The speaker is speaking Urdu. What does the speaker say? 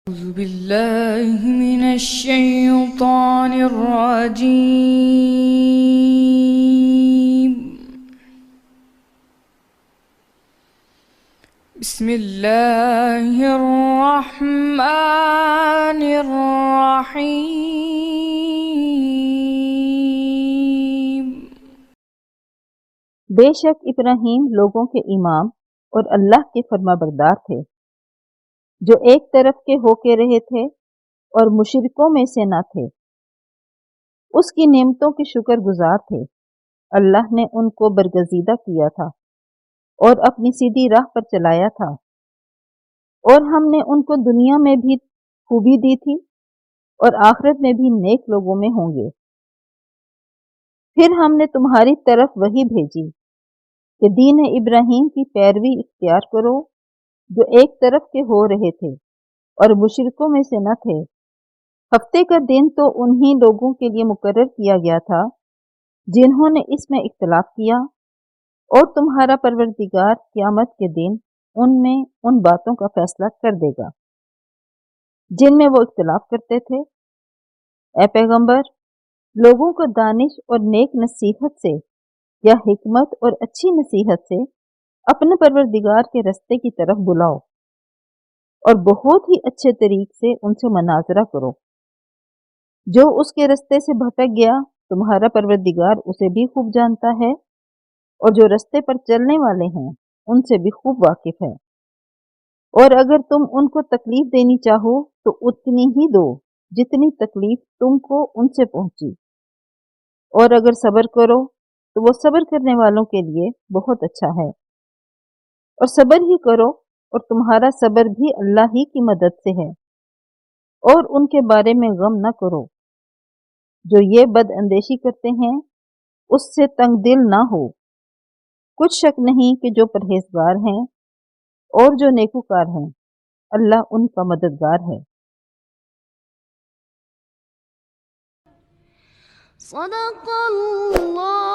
أعوذ بالله من الشيطان الرجيم. بسم الله الرحمن الرحيم. بے شک ابراہیم لوگوں کے امام اور اللہ کے فرما بردار تھے جو ایک طرف کے ہو کے رہے تھے اور مشرکوں میں سے نہ تھے۔ اس کی نعمتوں کے شکر گزار تھے۔ اللہ نے ان کو برگزیدہ کیا تھا اور اپنی سیدھی راہ پر چلایا تھا، اور ہم نے ان کو دنیا میں بھی خوبی دی تھی اور آخرت میں بھی نیک لوگوں میں ہوں گے۔ پھر ہم نے تمہاری طرف وحی بھیجی کہ دین ابراہیم کی پیروی اختیار کرو جو ایک طرف کے ہو رہے تھے اور مشرکوں میں سے نہ تھے۔ ہفتے کا دن تو انہی لوگوں کے لیے مقرر کیا گیا تھا جنہوں نے اس میں اختلاف کیا، اور تمہارا پروردگار قیامت کے دن ان میں ان باتوں کا فیصلہ کر دے گا جن میں وہ اختلاف کرتے تھے۔ اے پیغمبر، لوگوں کو دانش اور نیک نصیحت سے یا حکمت اور اچھی نصیحت سے اپنے پروردگار کے رستے کی طرف بلاؤ، اور بہت ہی اچھے طریق سے ان سے مناظرہ کرو۔ جو اس کے رستے سے بھٹک گیا تمہارا پروردگار اسے بھی خوب جانتا ہے، اور جو رستے پر چلنے والے ہیں ان سے بھی خوب واقف ہے۔ اور اگر تم ان کو تکلیف دینی چاہو تو اتنی ہی دو جتنی تکلیف تم کو ان سے پہنچی، اور اگر صبر کرو تو وہ صبر کرنے والوں کے لیے بہت اچھا ہے۔ اور صبر ہی کرو، اور تمہارا صبر بھی اللہ ہی کی مدد سے ہے، اور ان کے بارے میں غم نہ کرو جو یہ بد اندیشی کرتے ہیں، اس سے تنگ دل نہ ہو۔ کچھ شک نہیں کہ جو پرہیزگار ہیں اور جو نیکوکار ہیں اللہ ان کا مددگار ہے۔ صدق اللہ